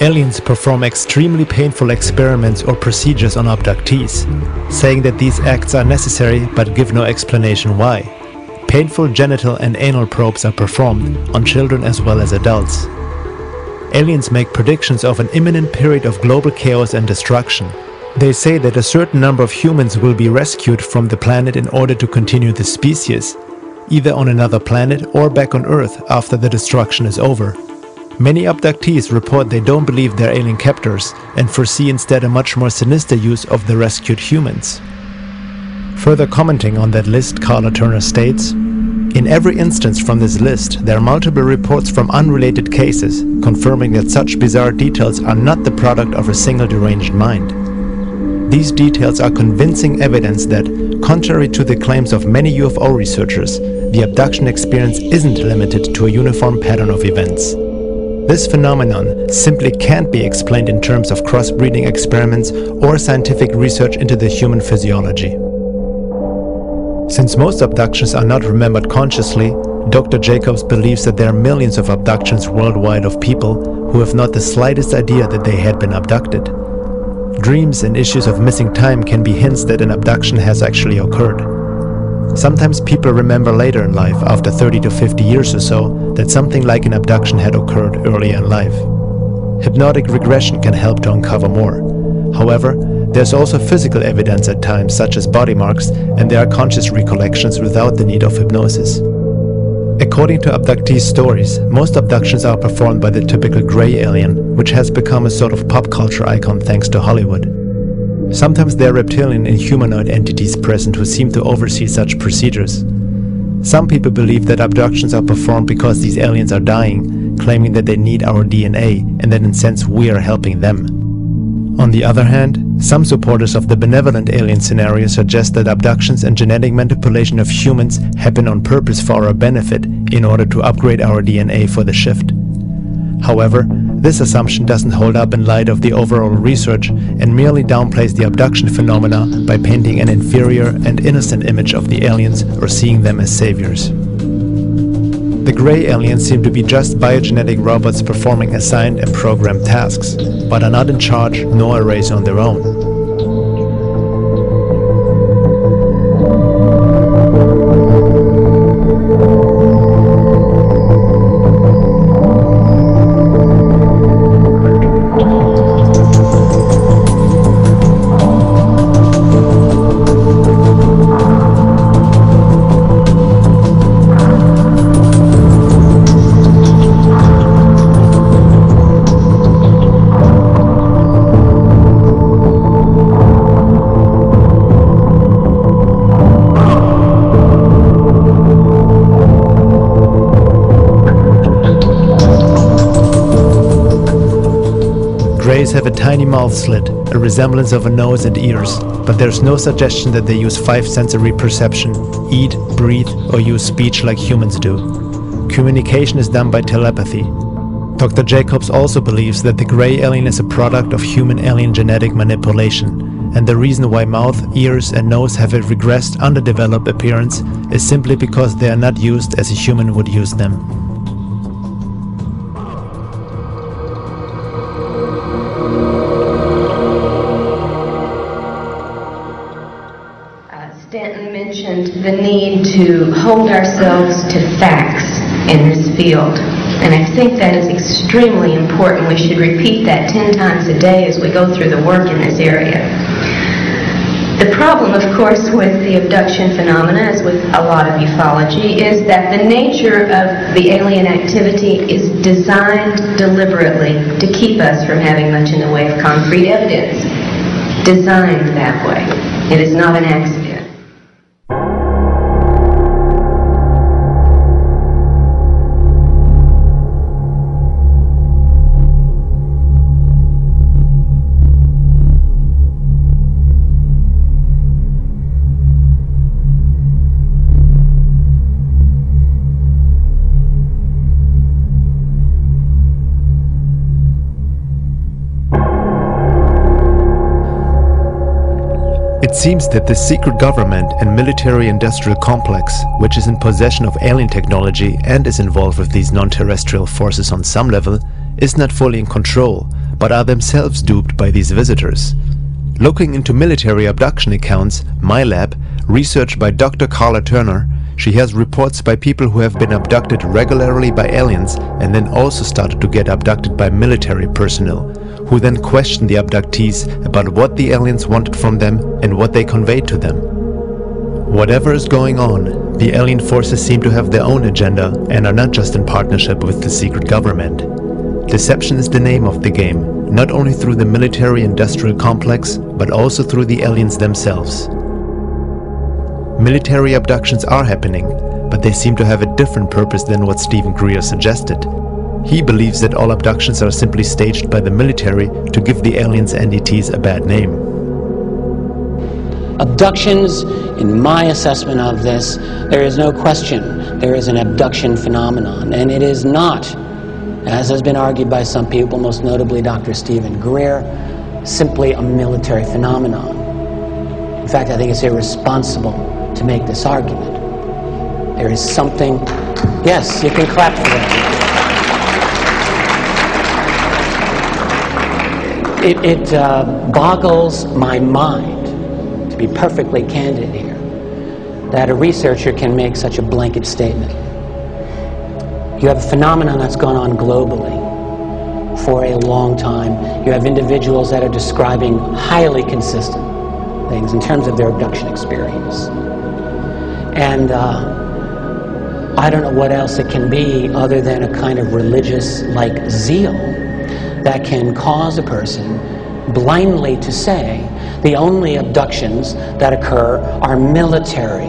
Aliens perform extremely painful experiments or procedures on abductees, saying that these acts are necessary but give no explanation why. Painful genital and anal probes are performed on children as well as adults. Aliens make predictions of an imminent period of global chaos and destruction. They say that a certain number of humans will be rescued from the planet in order to continue the species, either on another planet or back on Earth after the destruction is over. Many abductees report they don't believe they're alien captors and foresee instead a much more sinister use of the rescued humans. Further commenting on that list, Carla Turner states, "In every instance from this list, there are multiple reports from unrelated cases, confirming that such bizarre details are not the product of a single deranged mind. These details are convincing evidence that, contrary to the claims of many UFO researchers, the abduction experience isn't limited to a uniform pattern of events. This phenomenon simply can't be explained in terms of crossbreeding experiments or scientific research into the human physiology." Since most abductions are not remembered consciously, Dr. Jacobs believes that there are millions of abductions worldwide of people who have not the slightest idea that they had been abducted. Dreams and issues of missing time can be hints that an abduction has actually occurred. Sometimes people remember later in life, after 30 to 50 years or so, that something like an abduction had occurred earlier in life. Hypnotic regression can help to uncover more. However, there's also physical evidence at times, such as body marks, and there are conscious recollections without the need of hypnosis. According to abductees' stories, most abductions are performed by the typical gray alien, which has become a sort of pop culture icon thanks to Hollywood. Sometimes there are reptilian and humanoid entities present who seem to oversee such procedures. Some people believe that abductions are performed because these aliens are dying, claiming that they need our DNA and that in a sense we are helping them. On the other hand, some supporters of the benevolent alien scenario suggest that abductions and genetic manipulation of humans happen on purpose for our benefit in order to upgrade our DNA for the shift. However, this assumption doesn't hold up in light of the overall research and merely downplays the abduction phenomena by painting an inferior and innocent image of the aliens or seeing them as saviors. The gray aliens seem to be just biogenetic robots performing assigned and programmed tasks, but are not in charge nor a race on their own. Greys have a tiny mouth slit, a resemblance of a nose and ears, but there's no suggestion that they use five sensory perception, eat, breathe, or use speech like humans do. Communication is done by telepathy. Dr. Jacobs also believes that the gray alien is a product of human-alien genetic manipulation, and the reason why mouth, ears, and nose have a regressed, underdeveloped appearance is simply because they are not used as a human would use them. Stanton mentioned the need to hold ourselves to facts in this field, and I think that is extremely important. We should repeat that 10 times a day as we go through the work in this area. The problem, of course, with the abduction phenomena, as with a lot of ufology, is that the nature of the alien activity is designed deliberately to keep us from having much in the way of concrete evidence. Designed that way. It is not an accident. It seems that the secret government and military-industrial complex, which is in possession of alien technology and is involved with these non-terrestrial forces on some level, is not fully in control, but are themselves duped by these visitors. Looking into military abduction accounts, MyLab, researched by Dr. Carla Turner, she has reports by people who have been abducted regularly by aliens and then also started to get abducted by military personnel, who then question the abductees about what the aliens wanted from them and what they conveyed to them. Whatever is going on, the alien forces seem to have their own agenda and are not just in partnership with the secret government. Deception is the name of the game, not only through the military-industrial complex, but also through the aliens themselves. Military abductions are happening, but they seem to have a different purpose than what Stephen Greer suggested. He believes that all abductions are simply staged by the military to give the aliens and ETs a bad name. Abductions, in my assessment of this, there is no question there is an abduction phenomenon, and it is not, as has been argued by some people, most notably Dr. Stephen Greer, simply a military phenomenon. In fact, I think it's irresponsible to make this argument. There is something... Yes, you can clap for that. It boggles my mind, to be perfectly candid here, that a researcher can make such a blanket statement. You have a phenomenon that's gone on globally for a long time. You have individuals that are describing highly consistent things in terms of their abduction experience. And I don't know what else it can be other than a kind of religious-like zeal that can cause a person blindly to say the only abductions that occur are military.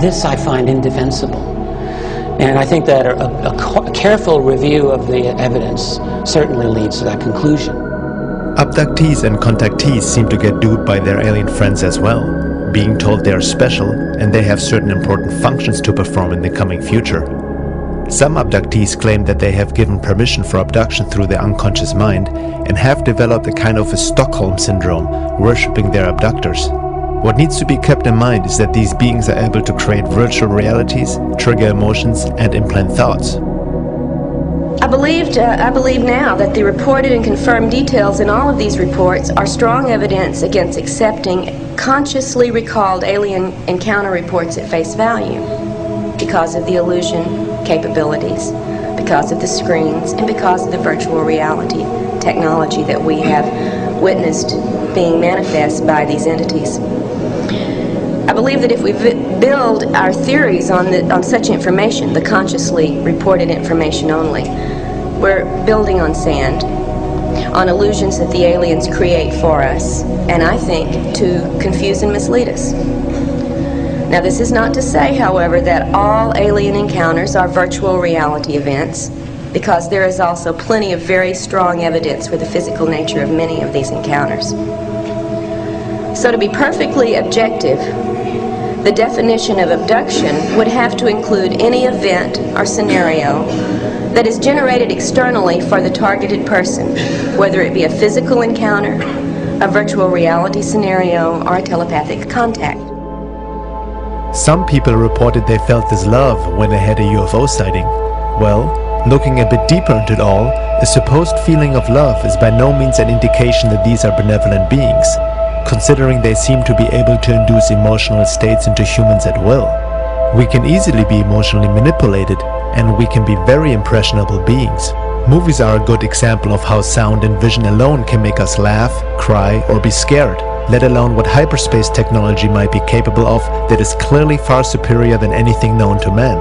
This I find indefensible. And I think that a careful review of the evidence certainly leads to that conclusion. Abductees and contactees seem to get duped by their alien friends as well, being told they are special and they have certain important functions to perform in the coming future. Some abductees claim that they have given permission for abduction through their unconscious mind and have developed a kind of a Stockholm syndrome, worshipping their abductors. What needs to be kept in mind is that these beings are able to create virtual realities, trigger emotions, and implant thoughts. I believe now that the reported and confirmed details in all of these reports are strong evidence against accepting consciously recalled alien encounter reports at face value because of the illusion capabilities, because of the screens, and because of the virtual reality technology that we have witnessed being manifest by these entities. I believe that if we build our theories on such information, the consciously reported information only, we're building on sand, on illusions that the aliens create for us, and I think to confuse and mislead us. Now, this is not to say, however, that all alien encounters are virtual reality events, because there is also plenty of very strong evidence for the physical nature of many of these encounters. So to be perfectly objective, the definition of abduction would have to include any event or scenario that is generated externally for the targeted person, whether it be a physical encounter, a virtual reality scenario, or a telepathic contact. Some people reported they felt this love when they had a UFO sighting. Well, looking a bit deeper into it all, a supposed feeling of love is by no means an indication that these are benevolent beings, considering they seem to be able to induce emotional states into humans at will. We can easily be emotionally manipulated, and we can be very impressionable beings. Movies are a good example of how sound and vision alone can make us laugh, cry, or be scared, let alone what hyperspace technology might be capable of that is clearly far superior than anything known to man.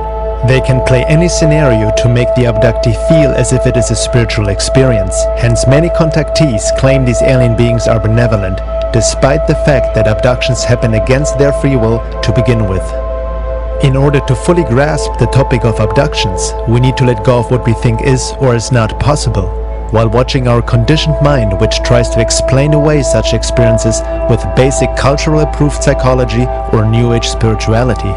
They can play any scenario to make the abductee feel as if it is a spiritual experience. Hence, many contactees claim these alien beings are benevolent, despite the fact that abductions happen against their free will to begin with. In order to fully grasp the topic of abductions, we need to let go of what we think is or is not possible, while watching our conditioned mind, which tries to explain away such experiences with basic cultural approved psychology or New Age spirituality.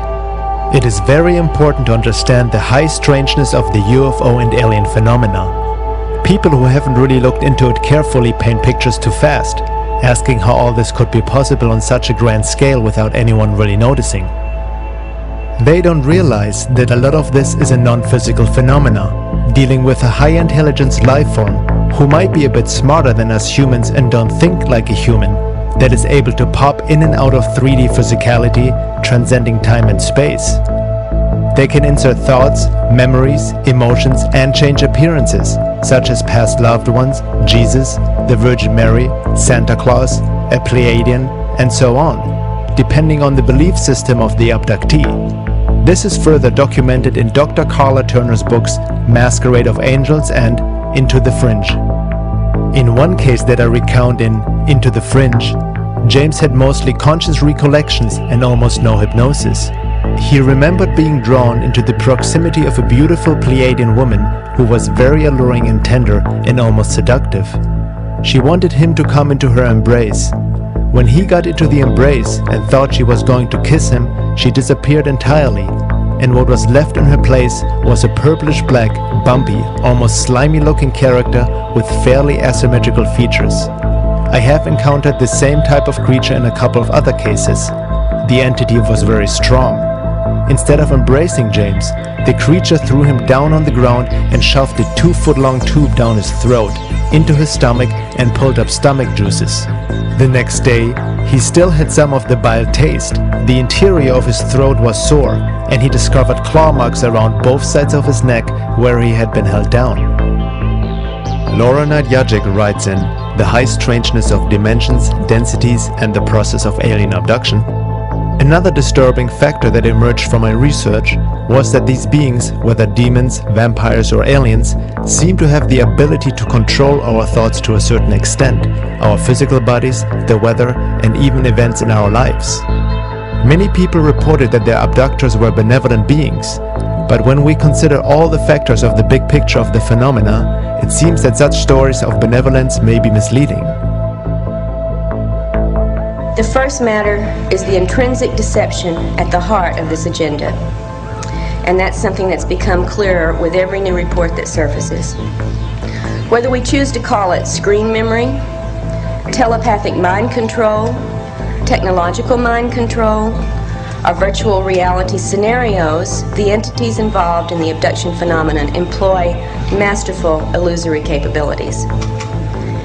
It is very important to understand the high strangeness of the UFO and alien phenomena. People who haven't really looked into it carefully paint pictures too fast, asking how all this could be possible on such a grand scale without anyone really noticing. They don't realize that a lot of this is a non-physical phenomena, dealing with a high-intelligence life form who might be a bit smarter than us humans and don't think like a human, that is able to pop in and out of 3D physicality, transcending time and space. They can insert thoughts, memories, emotions, and change appearances, such as past loved ones, Jesus, the Virgin Mary, Santa Claus, a Pleiadian, and so on, depending on the belief system of the abductee. This is further documented in Dr. Carla Turner's books Masquerade of Angels and Into the Fringe. In one case that I recount in Into the Fringe, James had mostly conscious recollections and almost no hypnosis. He remembered being drawn into the proximity of a beautiful Pleiadian woman who was very alluring and tender and almost seductive. She wanted him to come into her embrace. When he got into the embrace and thought she was going to kiss him, she disappeared entirely, and what was left in her place was a purplish-black, bumpy, almost slimy-looking character with fairly asymmetrical features. I have encountered the same type of creature in a couple of other cases. The entity was very strong. Instead of embracing James, the creature threw him down on the ground and shoved a 2-foot-long tube down his throat, into his stomach, and pulled up stomach juices. The next day, he still had some of the bile taste. The interior of his throat was sore, and he discovered claw marks around both sides of his neck where he had been held down. Laura Nadjajic writes in The High Strangeness of Dimensions, Densities, and the Process of Alien Abduction, another disturbing factor that emerged from my research was that these beings, whether demons, vampires, or aliens, seem to have the ability to control our thoughts to a certain extent, our physical bodies, the weather, and even events in our lives. Many people reported that their abductors were benevolent beings, but when we consider all the factors of the big picture of the phenomena, it seems that such stories of benevolence may be misleading. The first matter is the intrinsic deception at the heart of this agenda. And that's something that's become clearer with every new report that surfaces. Whether we choose to call it screen memory, telepathic mind control, technological mind control, or virtual reality scenarios, the entities involved in the abduction phenomenon employ masterful illusory capabilities.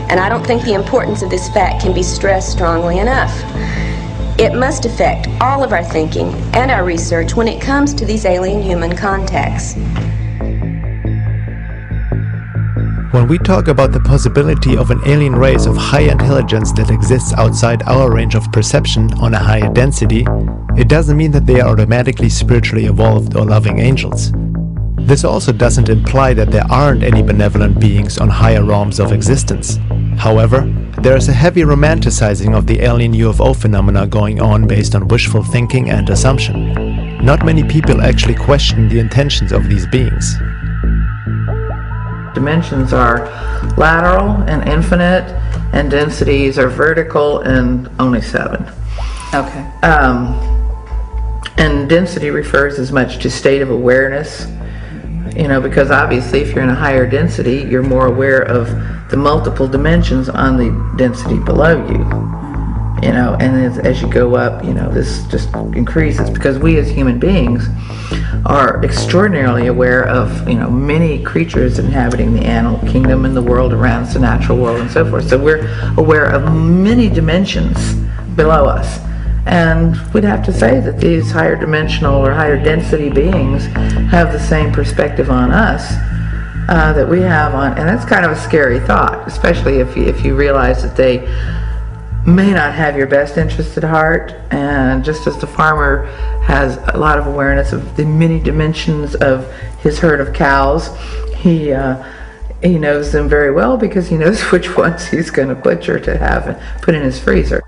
And I don't think the importance of this fact can be stressed strongly enough. It must affect all of our thinking and our research when it comes to these alien-human contacts. When we talk about the possibility of an alien race of high intelligence that exists outside our range of perception on a higher density, it doesn't mean that they are automatically spiritually evolved or loving angels. This also doesn't imply that there aren't any benevolent beings on higher realms of existence. However, there is a heavy romanticizing of the alien UFO phenomena going on based on wishful thinking and assumption. Not many people actually question the intentions of these beings. Dimensions are lateral and infinite, and densities are vertical and only 7. Okay. And density refers as much to state of awareness, you know, because obviously if you're in a higher density, you're more aware of the multiple dimensions on the density below you, you know, and as you go up, you know, this just increases, because we as human beings are extraordinarily aware of, you know, many creatures inhabiting the animal kingdom and the world around us, the natural world and so forth. So we're aware of many dimensions below us. And we'd have to say that these higher dimensional or higher density beings have the same perspective on us that we have on, and that's kind of a scary thought, especially if you realize that they may not have your best interest at heart. And just as the farmer has a lot of awareness of the many dimensions of his herd of cows, he knows them very well, because he knows which ones he's going to butcher to have and put in his freezer.